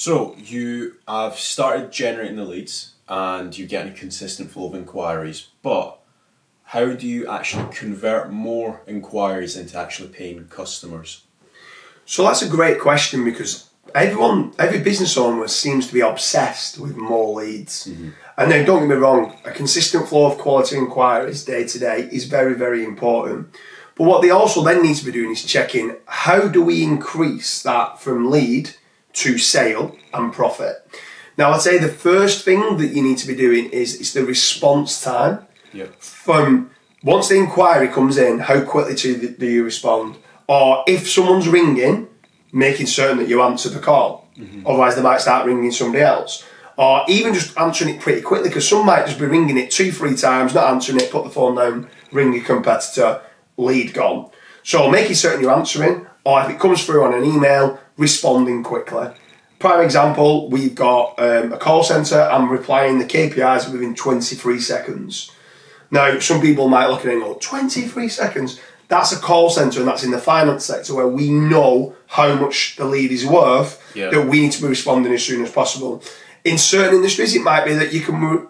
So you have started generating the leads and you're getting a consistent flow of inquiries, but how do you actually convert more inquiries into actually paying customers? So that's a great question, because every business owner seems to be obsessed with more leads. Mm-hmm. And now, don't get me wrong, a consistent flow of quality inquiries day to day is very, very important. But what they also then need to be doing is checking, how do we increase that from lead to sale and profit? Now, I'd say the first thing that you need to be doing is the response time. Yep. From once the inquiry comes in, how quickly do you respond? Or if someone's ringing, making certain that you answer the call. Mm-hmm. Otherwise, they might start ringing somebody else. Or even just answering it pretty quickly, because some might just be ringing it 2-3 times, not answering it, put the phone down, ring your competitor, lead gone. So making certain you're answering, or if it comes through on an email, responding quickly. Prime example, we've got a call centre, I'm replying the KPIs within 23 seconds. Now, some people might look at it and go, 23 seconds? That's a call centre, and that's in the finance sector where we know how much the lead is worth, that we need to be responding as soon as possible. In certain industries, it might be that you can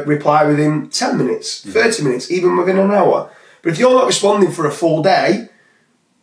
reply within 10 minutes, 30 minutes, even within an hour. But if you're not responding for a full day,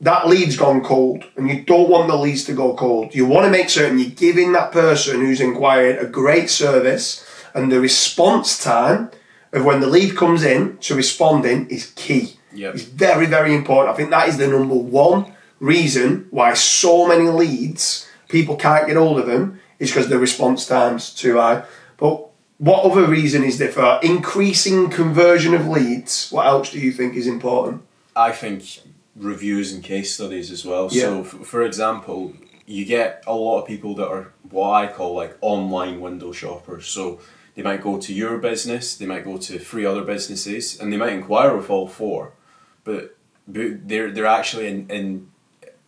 that lead's gone cold, and you don't want the leads to go cold. You want to make certain you're giving that person who's inquired a great service, and the response time of when the lead comes in to responding is key. Yep. It's very, very important. I think that is the number one reason why so many leads, people can't get hold of them, is because the response time's too high. But what other reason is there for increasing conversion of leads? What else do you think is important? I think reviews and case studies as well. Yeah. So, for example, you get a lot of people that are what I call like online window shoppers. So they might go to your business, they might go to 3 other businesses, and they might inquire with all 4. But they're actually in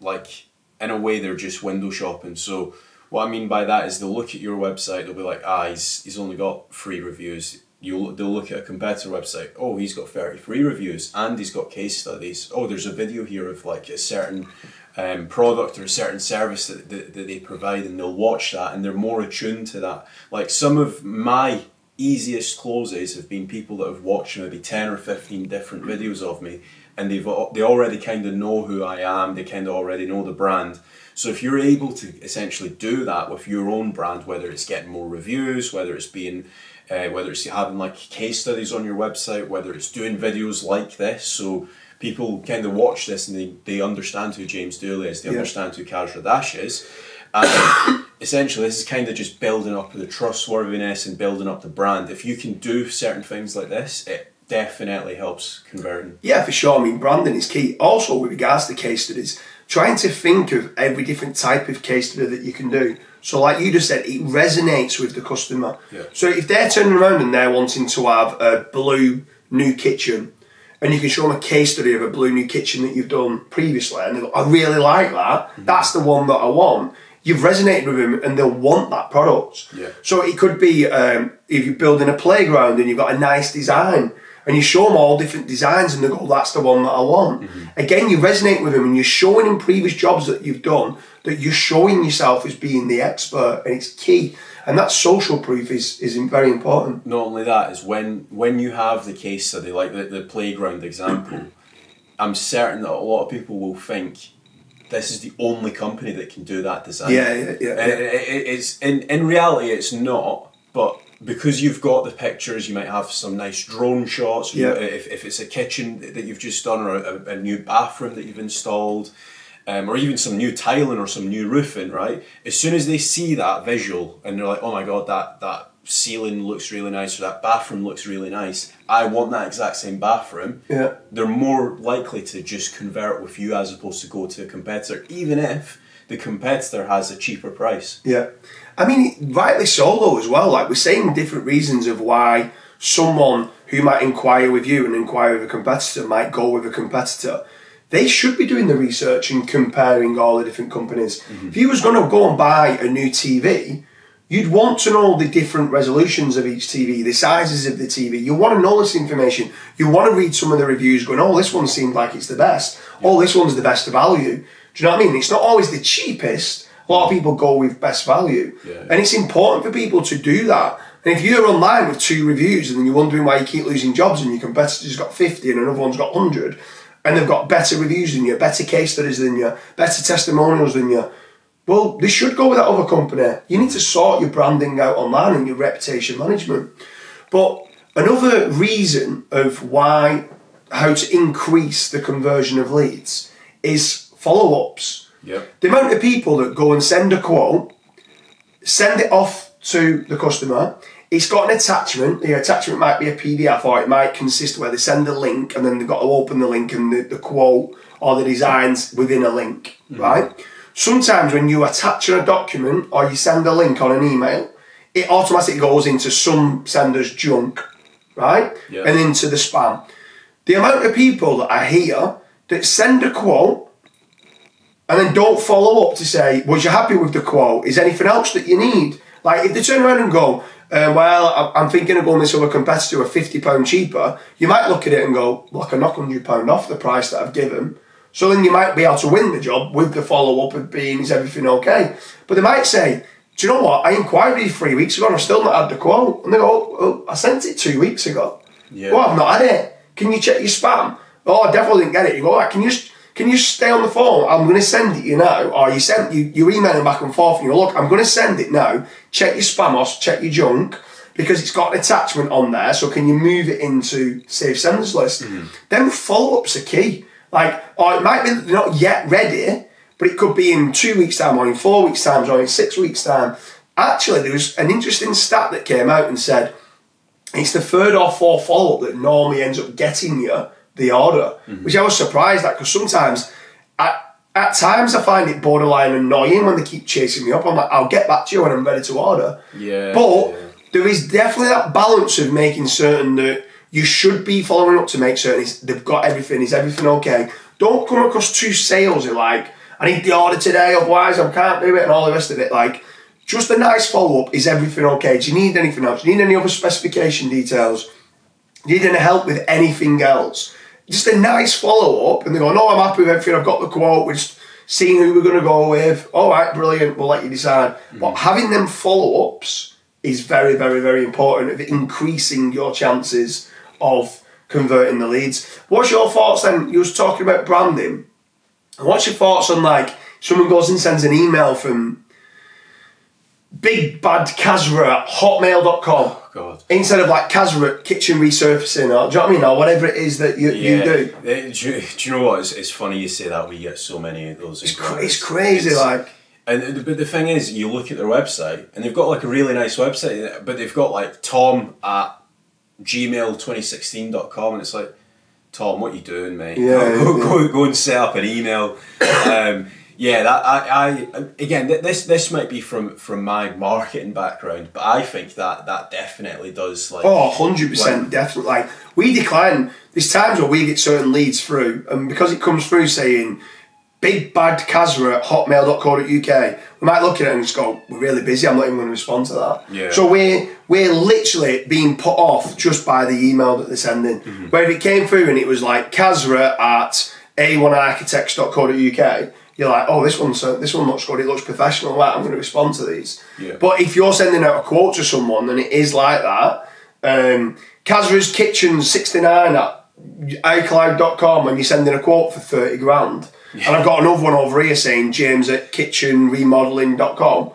a way they're just window shopping. So what I mean by that is they'll look at your website, they'll be like, he's only got 3 reviews. They'll look at a competitor website, oh, he's got 33 reviews and he's got case studies. Oh, there's a video here of like a certain product or a certain service that they provide, and they'll watch that and they're more attuned to that. Like some of my easiest closes have been people that have watched maybe 10 or 15 different videos of me, and they already kind of know who I am, they kind of already know the brand. So if you're able to essentially do that with your own brand, whether it's getting more reviews, whether it's having like case studies on your website, whether it's doing videos like this, so people kind of watch this and they understand who James Dooley is, they understand who Kaz Radash is. And essentially this is kind of just building up the trustworthiness and building up the brand. If you can do certain things like this, it definitely helps converting. Yeah, for sure. I mean, branding is key. Also, with regards to case studies, trying to think of every different type of case study that you can do. So like you just said, it resonates with the customer. Yeah. So if they're turning around and they're wanting to have a blue new kitchen, and you can show them a case study of a blue new kitchen that you've done previously, and they go, I really like that, that's the one that I want. You've resonated with them and they'll want that product. Yeah. So it could be if you're building a playground and you've got a nice design, and you show them all different designs and they go, that's the one that I want. Mm-hmm. Again, you resonate with them, and you're showing in previous jobs that you've done that you're showing yourself as being the expert, and it's key. And that social proof is very important. Not only that, is when you have the case study, like the playground example, I'm certain that a lot of people will think this is the only company that can do that design. Yeah. It's in reality it's not, but because you've got the pictures, you might have some nice drone shots. Yeah. If it's a kitchen that you've just done, or a new bathroom that you've installed, or even some new tiling or some new roofing, right? As soon as they see that visual and they're like, oh my God, that ceiling looks really nice, or that bathroom looks really nice, I want that exact same bathroom. Yeah. They're more likely to just convert with you as opposed to go to a competitor, even if the competitor has a cheaper price. Yeah. I mean, rightly so though as well. Like we're saying different reasons of why someone who might inquire with you and inquire with a competitor might go with a competitor. They should be doing the research and comparing all the different companies. Mm-hmm. If you was going to go and buy a new TV, you'd want to know the different resolutions of each TV, the sizes of the TV. You want to know this information. You want to read some of the reviews going, oh, this one seemed like it's the best. Oh, this one's the best value. Do you know what I mean? It's not always the cheapest. A A lot of people go with best value. Yeah. And it's important for people to do that. And if you're online with 2 reviews and then you're wondering why you keep losing jobs and your competitor's got 50 and another one's got 100, and they've got better reviews than you, better case studies than you, better testimonials than you, well, they should go with that other company. You need to sort your branding out online and your reputation management. But another reason of how to increase the conversion of leads is follow-ups. Yep. The amount of people that go and send a quote, send it off to the customer, it's got an attachment. The attachment might be a PDF, or it might consist where they send a link and then they've got to open the link and the quote or the designs within a link, right? Sometimes when you attach a document or you send a link on an email, it automatically goes into some sender's junk, right? Yeah. And into the spam. The amount of people that I hear that send a quote and then don't follow up to say, was you happy with the quote? Is there anything else that you need? Like, if they turn around and go, well, I'm thinking of going this other competitor at £50 cheaper, you might look at it and go, well, I can knock £100 off the price that I've given. So then you might be able to win the job with the follow-up of being, is everything okay? But they might say, do you know what? I inquired you 3 weeks ago and I've still not had the quote. And they go, oh, I sent it 2 weeks ago. Yeah. Well, I've not had it. Can you check your spam? Oh, I definitely didn't get it. You go, all right, can you stay on the phone? I'm going to send it you now. Or you're emailing back and forth and you go, look, I'm going to send it now. Check your spam or check your junk because it's got an attachment on there. So can you move it into Save Senders list? Then follow-ups are key. Like, or it might be that they're not yet ready, but it could be in 2 weeks' time or in 4 weeks' time or in 6 weeks' time. Actually, there was an interesting stat that came out and said it's the 3rd or 4th follow-up that normally ends up getting you the order, which I was surprised at because sometimes, at times I find it borderline annoying when they keep chasing me up. I'm like, I'll get back to you when I'm ready to order. Yeah. But there is definitely that balance of making certain that you should be following up to make certain they've got everything. Is everything okay? Don't come across too salesy, like, I need the order today, otherwise I can't do it, and all the rest of it. Like, just a nice follow-up. Is everything okay? Do you need anything else? Do you need any other specification details? Do you need any help with anything else? Just a nice follow-up, and they go, no, I'm happy with everything. I've got the quote. We're just seeing who we're going to go with. All right, brilliant. We'll let you decide. But having them follow-ups is very, very, very important of increasing your chances of converting the leads. What's your thoughts then? You was talking about branding. What's your thoughts on, like, someone goes and sends an email from bigbadkazra@hotmail.com. Oh, God. Instead of like Kazra kitchen resurfacing, or do you know what I mean, or whatever it is that you do. Do you know what? It's funny you say that. We get so many of those. It's crazy, like. But the thing is, you look at their website and they've got like a really nice website, but they've got like tom@gmail2016.com, and it's like, Tom, what you doing, mate? Go and set up an email. This might be from my marketing background, but I think that definitely does, like. Oh, 100%, definitely. Like, we decline. There's times where we get certain leads through, and because it comes through saying bigbadkazra@hotmail.co.uk, we might look at it and just go, we're really busy, I'm not even going to respond to that. Yeah. So we're literally being put off just by the email that they're sending. Where if it came through and it was like kazra@a1architects.co.uk, you're like, oh, this one looks good, it looks professional, right, I'm going to respond to these. Yeah. But if you're sending out a quote to someone and it is like that, Kazra's Kitchen 69@iCloud.com, and you're sending a quote for 30 grand. Yeah. And I've got another one over here saying James@kitchenremodeling.com.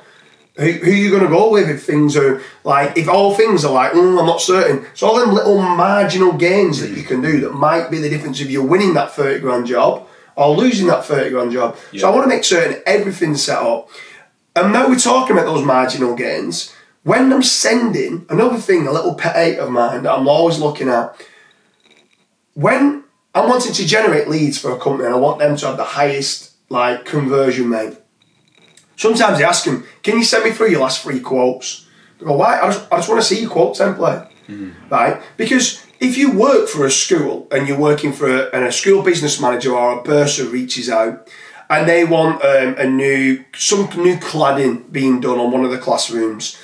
Who are you going to go with if things are like, if all things are like, I'm not certain. It's all them little marginal gains that you can do that might be the difference if you're winning that 30 grand job or losing that 30 grand job. Yeah. So I want to make certain everything's set up. And now we're talking about those marginal gains. When I'm sending, another thing, a little pet hate of mine that I'm always looking at, when I'm wanting to generate leads for a company and I want them to have the highest like conversion rate, sometimes they ask them, can you send me through your last 3 quotes? They go, why? I just want to see your quote template. Right? Because if you work for a school and you're working for a school business manager or a bursar reaches out and they want some new cladding being done on one of the classrooms,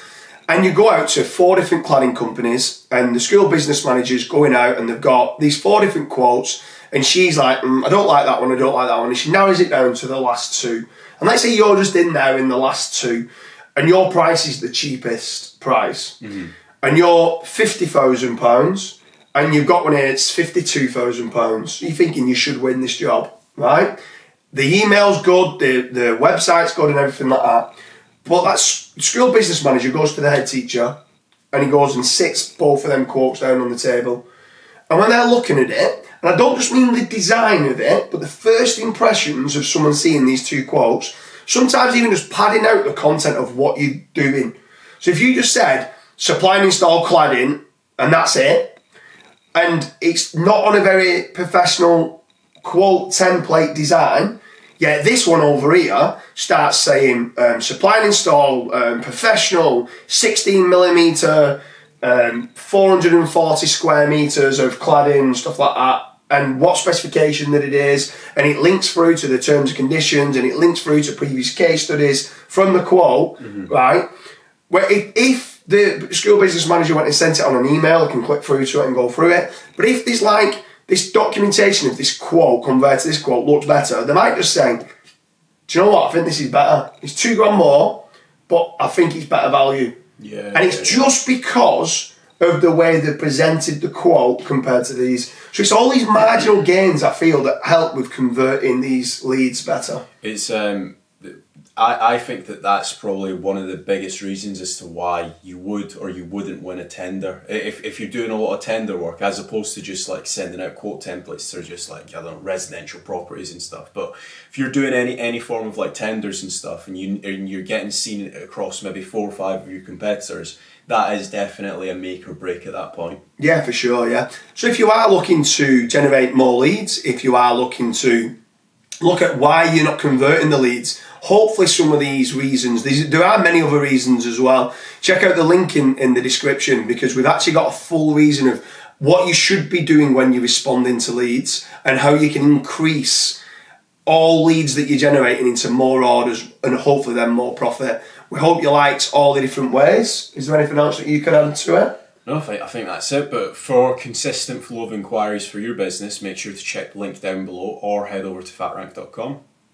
and you go out to 4 different cladding companies and the school business manager's going out and they've got these 4 different quotes and she's like, I don't like that one, I don't like that one, and she narrows it down to the last two. And let's say you're just in there in the last two, and your price is the cheapest price, and you're £50,000, and you've got one here, it's £52,000. You're thinking you should win this job, right? The email's good, the website's good and everything like that. But that school business manager goes to the head teacher and he goes and sits both of them quotes down on the table. And when they're looking at it, and I don't just mean the design of it, but the first impressions of someone seeing these two quotes, sometimes even just padding out the content of what you're doing. So if you just said, supply and install cladding, and that's it, and it's not on a very professional quote template design, yeah, this one over here starts saying supply and install, professional, 16mm, 440 square metres of cladding, stuff like that, and what specification that it is, and it links through to the terms and conditions, and it links through to previous case studies from the quote, right? Where if the school business manager went and sent it on an email, I can click through to it and go through it. But if there's like this documentation of this quote compared to this quote looks better, they might just say, do you know what, I think this is better. It's £2,000 more, but I think it's better value. Yeah. And it's just because of the way they presented the quote compared to these. So it's all these marginal gains, I feel, that help with converting these leads better. It's I think that's probably one of the biggest reasons as to why you would or you wouldn't win a tender. If you're doing a lot of tender work, as opposed to just like sending out quote templates that are just like, I don't know, residential properties and stuff. But if you're doing any form of like tenders and stuff, and you're getting seen across maybe 4 or 5 of your competitors, that is definitely a make or break at that point. Yeah, for sure, yeah. So if you are looking to generate more leads, if you are looking to look at why you're not converting the leads, hopefully some of these reasons, there are many other reasons as well. Check out the link in the description, because we've actually got a full reason of what you should be doing when you're responding to leads and how you can increase all leads that you're generating into more orders and hopefully then more profit. We hope you liked all the different ways. Is there anything else that you can add to it? No, I think that's it. But for consistent flow of inquiries for your business, make sure to check the link down below or head over to fatrank.com.